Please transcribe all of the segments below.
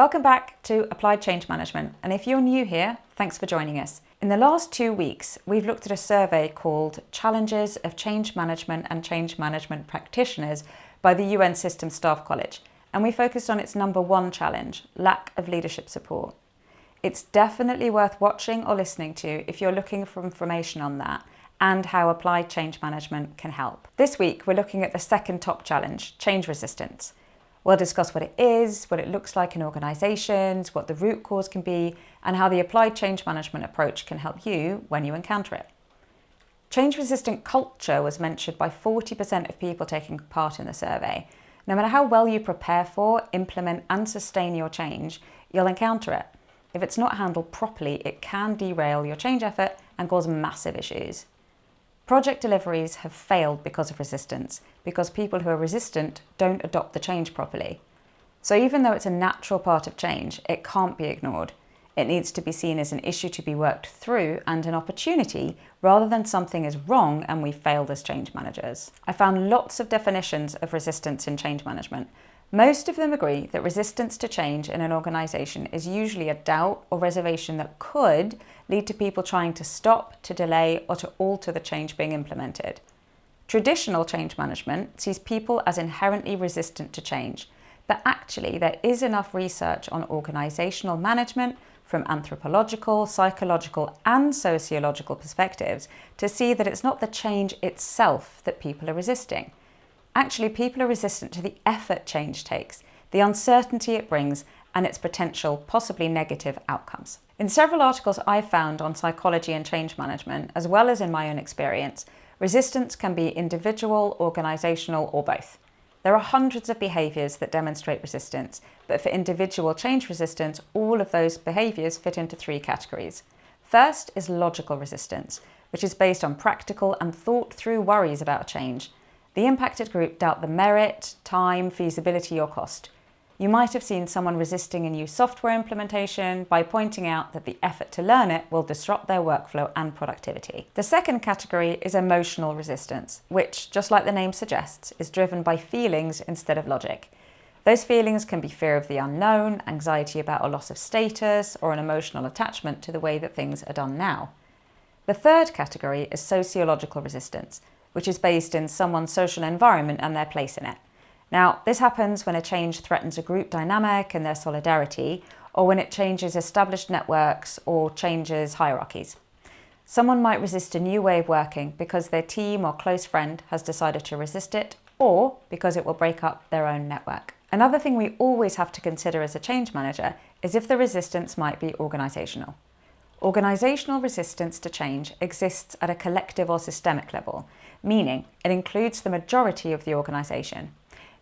Welcome back to Applied Change Management, and if you're new here, thanks for joining us. In the last 2 weeks, we've looked at a survey called Challenges of Change Management and Change Management Practitioners by the UN Systems Staff College, and we focused on its number one challenge, lack of leadership support. It's definitely worth watching or listening to if you're looking for information on that and how applied change management can help. This week, we're looking at the second top challenge, change resistance. We'll discuss what it is, what it looks like in organisations, what the root cause can be, and how the applied change management approach can help you when you encounter it. Change-resistant culture was mentioned by 40% of people taking part in the survey. No matter how well you prepare for, implement and sustain your change, you'll encounter it. If it's not handled properly, it can derail your change effort and cause massive issues. Project deliveries have failed because of resistance, because people who are resistant don't adopt the change properly. So even though it's a natural part of change, it can't be ignored. It needs to be seen as an issue to be worked through and an opportunity, rather than something is wrong and we failed as change managers. I found lots of definitions of resistance in change management. Most of them agree that resistance to change in an organisation is usually a doubt or reservation that could lead to people trying to stop, to delay, or to alter the change being implemented. Traditional change management sees people as inherently resistant to change, but actually there is enough research on organisational management from anthropological, psychological and sociological perspectives to see that it's not the change itself that people are resisting. Actually, people are resistant to the effort change takes, the uncertainty it brings, and its potential, possibly negative outcomes. In several articles I've found on psychology and change management, as well as in my own experience, resistance can be individual, organisational, or both. There are hundreds of behaviours that demonstrate resistance, but for individual change resistance, all of those behaviours fit into 3 categories. First is logical resistance, which is based on practical and thought-through worries about change. The impacted group doubt the merit, time, feasibility or cost. You might have seen someone resisting a new software implementation by pointing out that the effort to learn it will disrupt their workflow and productivity. The second category is emotional resistance, which, just like the name suggests, is driven by feelings instead of logic. Those feelings can be fear of the unknown, anxiety about a loss of status, or an emotional attachment to the way that things are done now. The third category is sociological resistance, which is based in someone's social environment and their place in it. Now, this happens when a change threatens a group dynamic and their solidarity, or when it changes established networks or changes hierarchies. Someone might resist a new way of working because their team or close friend has decided to resist it, or because it will break up their own network. Another thing we always have to consider as a change manager is if the resistance might be organisational. Organisational resistance to change exists at a collective or systemic level, meaning it includes the majority of the organisation.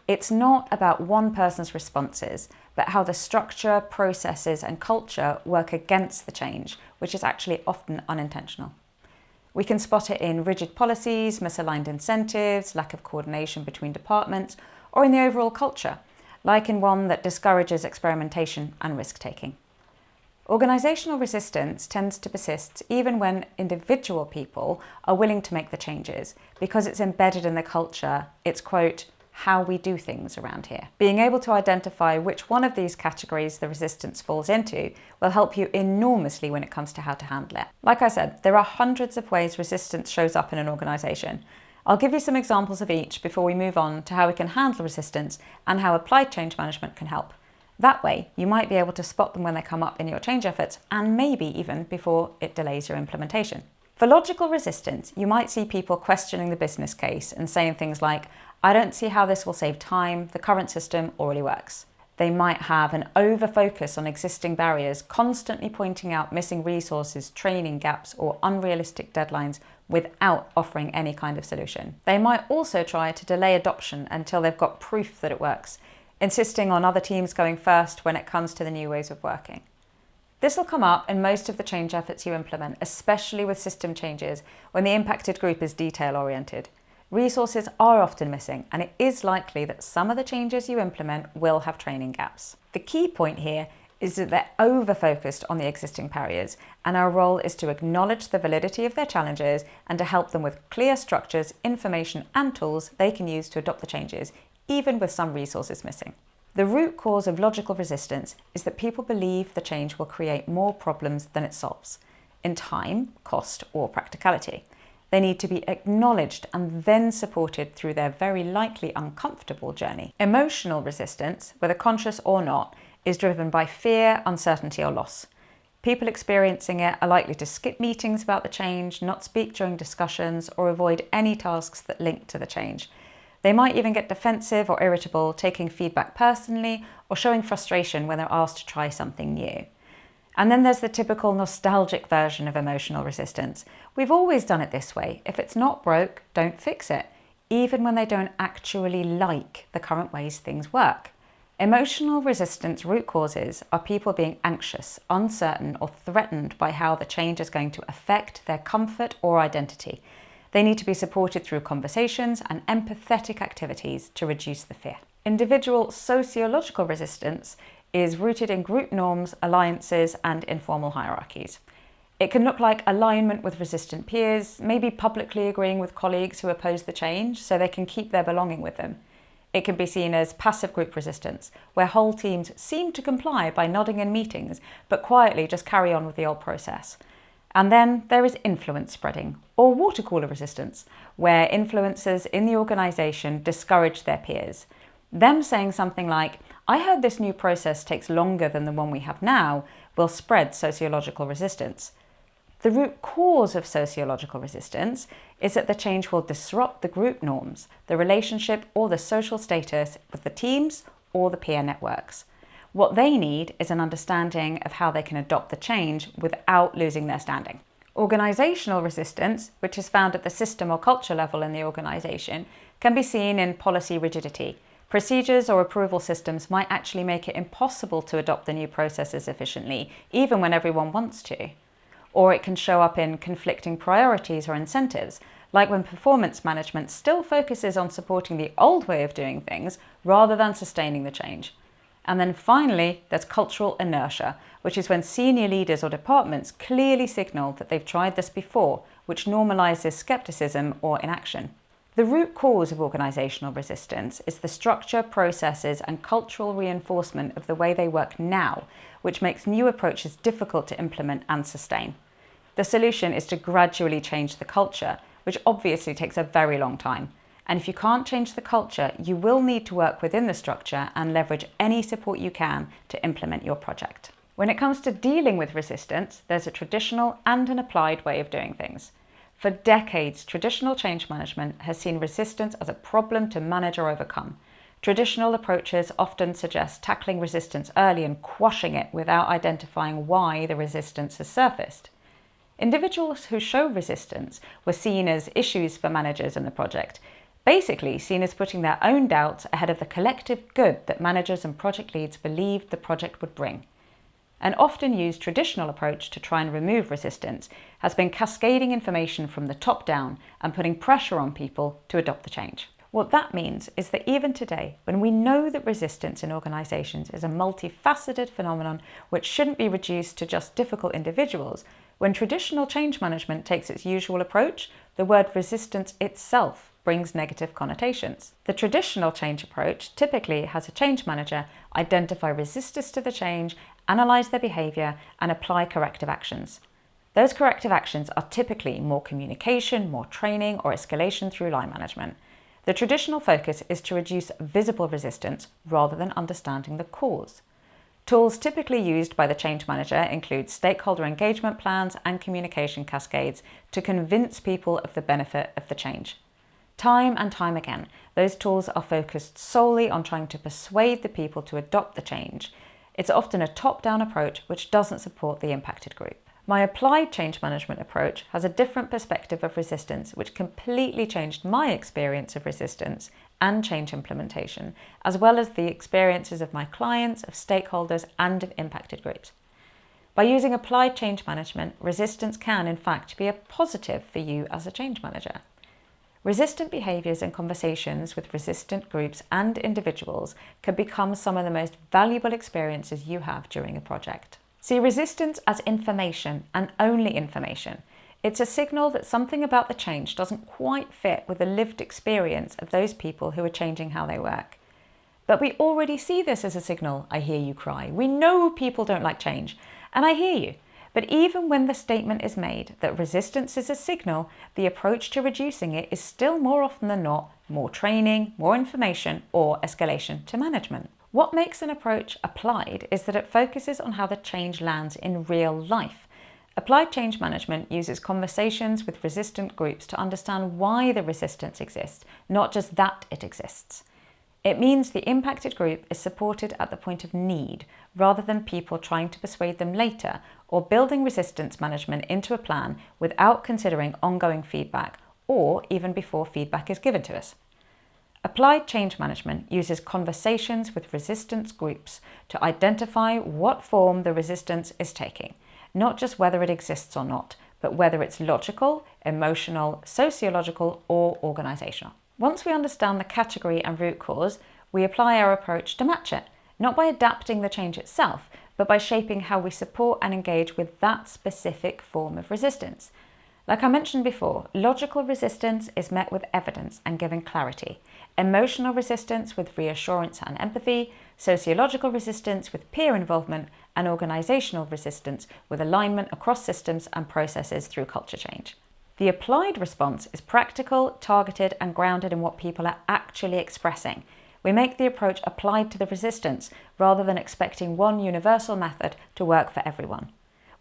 It's not about one person's responses, but how the structure, processes and culture work against the change, which is actually often unintentional. We can spot it in rigid policies, misaligned incentives, lack of coordination between departments, or in the overall culture, like in one that discourages experimentation and risk-taking. Organisational resistance tends to persist even when individual people are willing to make the changes because it's embedded in the culture. It's, quote, how we do things around here. Being able to identify which one of these categories the resistance falls into will help you enormously when it comes to how to handle it. Like I said, there are hundreds of ways resistance shows up in an organisation. I'll give you some examples of each before we move on to how we can handle resistance and how applied change management can help. That way, you might be able to spot them when they come up in your change efforts and maybe even before it delays your implementation. For logical resistance, you might see people questioning the business case and saying things like, I don't see how this will save time, the current system already works. They might have an over-focus on existing barriers, constantly pointing out missing resources, training gaps, or unrealistic deadlines without offering any kind of solution. They might also try to delay adoption until they've got proof that it works, insisting on other teams going first when it comes to the new ways of working. This will come up in most of the change efforts you implement, especially with system changes when the impacted group is detail-oriented. Resources are often missing, and it is likely that some of the changes you implement will have training gaps. The key point here is that they're over-focused on the existing barriers, and our role is to acknowledge the validity of their challenges and to help them with clear structures, information and tools they can use to adopt the changes, even with some resources missing. The root cause of logical resistance is that people believe the change will create more problems than it solves, in time, cost, or practicality. They need to be acknowledged and then supported through their very likely uncomfortable journey. Emotional resistance, whether conscious or not, is driven by fear, uncertainty, or loss. People experiencing it are likely to skip meetings about the change, not speak during discussions, or avoid any tasks that link to the change. They might even get defensive or irritable, taking feedback personally, or showing frustration when they're asked to try something new. And then there's the typical nostalgic version of emotional resistance. We've always done it this way. If it's not broke, don't fix it, even when they don't actually like the current ways things work. Emotional resistance root causes are people being anxious, uncertain, or threatened by how the change is going to affect their comfort or identity. They need to be supported through conversations and empathetic activities to reduce the fear. Individual sociological resistance is rooted in group norms, alliances, and informal hierarchies. It can look like alignment with resistant peers, maybe publicly agreeing with colleagues who oppose the change so they can keep their belonging with them. It can be seen as passive group resistance, where whole teams seem to comply by nodding in meetings, but quietly just carry on with the old process. And then there is influence spreading, or water cooler resistance, where influencers in the organisation discourage their peers. Them saying something like, "I heard this new process takes longer than the one we have now," will spread sociological resistance. The root cause of sociological resistance is that the change will disrupt the group norms, the relationship or the social status with the teams or the peer networks. What they need is an understanding of how they can adopt the change without losing their standing. Organisational resistance, which is found at the system or culture level in the organisation, can be seen in policy rigidity. Procedures or approval systems might actually make it impossible to adopt the new processes efficiently, even when everyone wants to. Or it can show up in conflicting priorities or incentives, like when performance management still focuses on supporting the old way of doing things rather than sustaining the change. And then finally, there's cultural inertia, which is when senior leaders or departments clearly signal that they've tried this before, which normalises skepticism or inaction. The root cause of organisational resistance is the structure, processes, and cultural reinforcement of the way they work now, which makes new approaches difficult to implement and sustain. The solution is to gradually change the culture, which obviously takes a very long time. And if you can't change the culture, you will need to work within the structure and leverage any support you can to implement your project. When it comes to dealing with resistance, there's a traditional and an applied way of doing things. For decades, traditional change management has seen resistance as a problem to manage or overcome. Traditional approaches often suggest tackling resistance early and quashing it without identifying why the resistance has surfaced. Individuals who show resistance were seen as issues for managers in the project, basically seen as putting their own doubts ahead of the collective good that managers and project leads believed the project would bring. An often used traditional approach to try and remove resistance has been cascading information from the top down and putting pressure on people to adopt the change. What that means is that even today, when we know that resistance in organisations is a multifaceted phenomenon which shouldn't be reduced to just difficult individuals, when traditional change management takes its usual approach, the word resistance itself brings negative connotations. The traditional change approach typically has a change manager identify resistors to the change, analyse their behaviour, and apply corrective actions. Those corrective actions are typically more communication, more training, or escalation through line management. The traditional focus is to reduce visible resistance rather than understanding the cause. Tools typically used by the change manager include stakeholder engagement plans and communication cascades to convince people of the benefit of the change. Time and time again, those tools are focused solely on trying to persuade the people to adopt the change. It's often a top-down approach which doesn't support the impacted group. My applied change management approach has a different perspective of resistance, which completely changed my experience of resistance and change implementation, as well as the experiences of my clients, of stakeholders, and of impacted groups. By using applied change management, resistance can, in fact, be a positive for you as a change manager. Resistant behaviours and conversations with resistant groups and individuals can become some of the most valuable experiences you have during a project. See resistance as information and only information. It's a signal that something about the change doesn't quite fit with the lived experience of those people who are changing how they work. But we already see this as a signal, I hear you cry. We know people don't like change, and I hear you. But even when the statement is made that resistance is a signal, the approach to reducing it is still more often than not more training, more information, or escalation to management. What makes an approach applied is that it focuses on how the change lands in real life. Applied change management uses conversations with resistant groups to understand why the resistance exists, not just that it exists. It means the impacted group is supported at the point of need, rather than people trying to persuade them later or building resistance management into a plan without considering ongoing feedback or even before feedback is given to us. Applied change management uses conversations with resistance groups to identify what form the resistance is taking, not just whether it exists or not, but whether it's logical, emotional, sociological, or organisational. Once we understand the category and root cause, we apply our approach to match it, not by adapting the change itself, but by shaping how we support and engage with that specific form of resistance. Like I mentioned before, logical resistance is met with evidence and given clarity, emotional resistance with reassurance and empathy, sociological resistance with peer involvement, and organisational resistance with alignment across systems and processes through culture change. The applied response is practical, targeted, and grounded in what people are actually expressing. We make the approach applied to the resistance rather than expecting one universal method to work for everyone.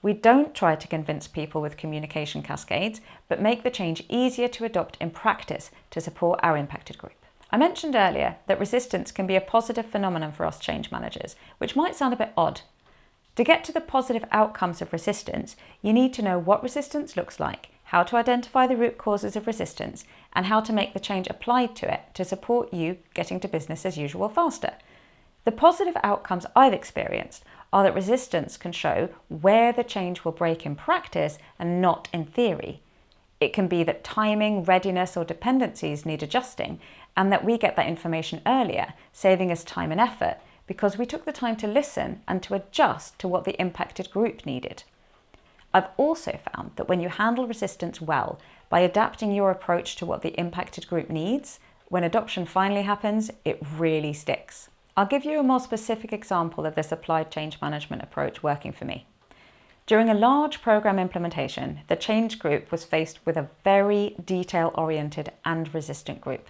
We don't try to convince people with communication cascades, but make the change easier to adopt in practice to support our impacted group. I mentioned earlier that resistance can be a positive phenomenon for us change managers, which might sound a bit odd. To get to the positive outcomes of resistance, you need to know what resistance looks like, how to identify the root causes of resistance, and how to make the change applied to it to support you getting to business as usual faster. The positive outcomes I've experienced are that resistance can show where the change will break in practice and not in theory. It can be that timing, readiness, or dependencies need adjusting, and that we get that information earlier, saving us time and effort, because we took the time to listen and to adjust to what the impacted group needed. I've also found that when you handle resistance well, by adapting your approach to what the impacted group needs, when adoption finally happens, it really sticks. I'll give you a more specific example of this applied change management approach working for me. During a large program implementation, the change group was faced with a very detail-oriented and resistant group.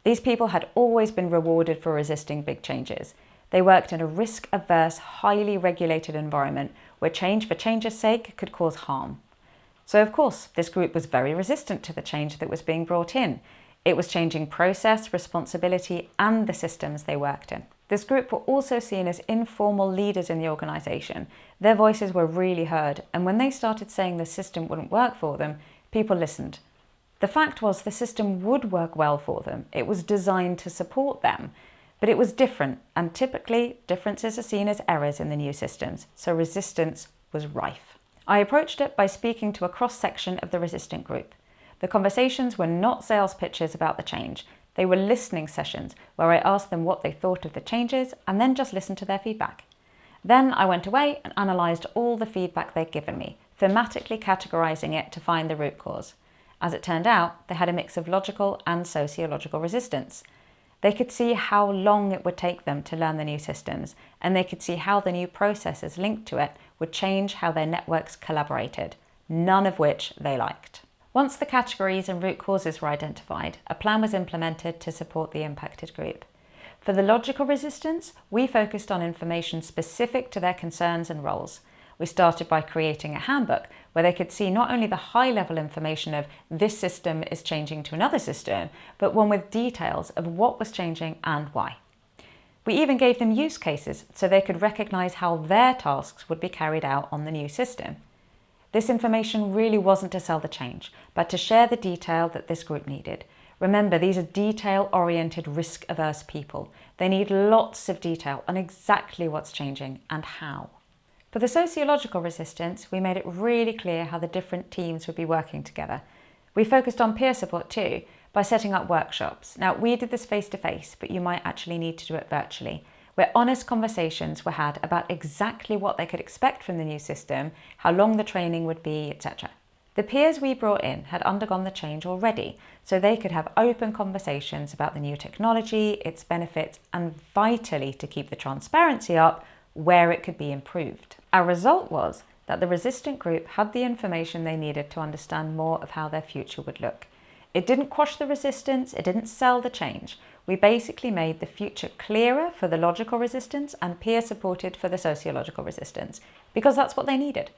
These people had always been rewarded for resisting big changes. They worked in a risk-averse, highly regulated environment where change for change's sake could cause harm. So of course, this group was very resistant to the change that was being brought in. It was changing process, responsibility, and the systems they worked in. This group were also seen as informal leaders in the organisation. Their voices were really heard, and when they started saying the system wouldn't work for them, people listened. The fact was the system would work well for them. It was designed to support them. But it was different, and typically differences are seen as errors in the new systems, so resistance was rife. I approached it by speaking to a cross-section of the resistant group. The conversations were not sales pitches about the change. They were listening sessions where I asked them what they thought of the changes and then just listened to their feedback. Then I went away and analysed all the feedback they'd given me, thematically categorising it to find the root cause. As it turned out, they had a mix of logical and sociological resistance. They could see how long it would take them to learn the new systems, and they could see how the new processes linked to it would change how their networks collaborated, none of which they liked. Once the categories and root causes were identified, a plan was implemented to support the impacted group. For the logical resistance, we focused on information specific to their concerns and roles. We started by creating a handbook where they could see not only the high-level information of this system is changing to another system, but one with details of what was changing and why. We even gave them use cases so they could recognise how their tasks would be carried out on the new system. This information really wasn't to sell the change, but to share the detail that this group needed. Remember, these are detail-oriented, risk-averse people. They need lots of detail on exactly what's changing and how. For the sociological resistance, we made it really clear how the different teams would be working together. We focused on peer support too, by setting up workshops. Now, we did this face-to-face, but you might actually need to do it virtually, where honest conversations were had about exactly what they could expect from the new system, how long the training would be, etc. The peers we brought in had undergone the change already, so they could have open conversations about the new technology, its benefits, and vitally to keep the transparency up, where it could be improved. Our result was that the resistant group had the information they needed to understand more of how their future would look. It didn't quash the resistance, it didn't sell the change. We basically made the future clearer for the logical resistance and peer-supported for the sociological resistance, because that's what they needed.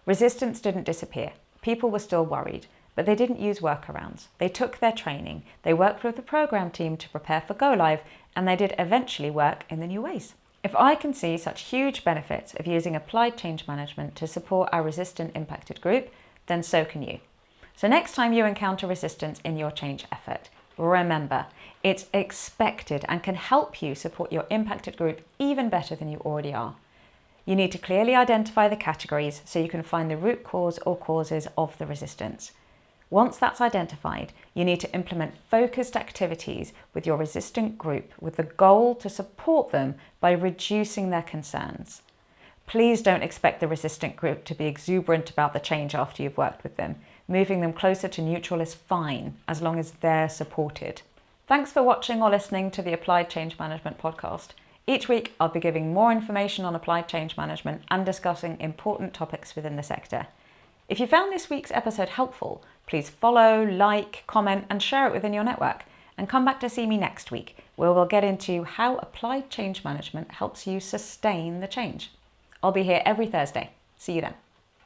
Resistance didn't disappear. People were still worried, but they didn't use workarounds. They took their training, they worked with the program team to prepare for go-live, and they did eventually work in the new ways. If I can see such huge benefits of using applied change management to support our resistant impacted group, then so can you. So next time you encounter resistance in your change effort, remember, it's expected and can help you support your impacted group even better than you already are. You need to clearly identify the categories so you can find the root cause or causes of the resistance. Once that's identified, you need to implement focused activities with your resistant group with the goal to support them by reducing their concerns. Please don't expect the resistant group to be exuberant about the change after you've worked with them. Moving them closer to neutral is fine, as long as they're supported. Thanks for watching or listening to the Applied Change Management podcast. Each week, I'll be giving more information on applied change management and discussing important topics within the sector. If you found this week's episode helpful, please follow, like, comment, and share it within your network. And come back to see me next week, where we'll get into how applied change management helps you sustain the change. I'll be here every Thursday. See you then.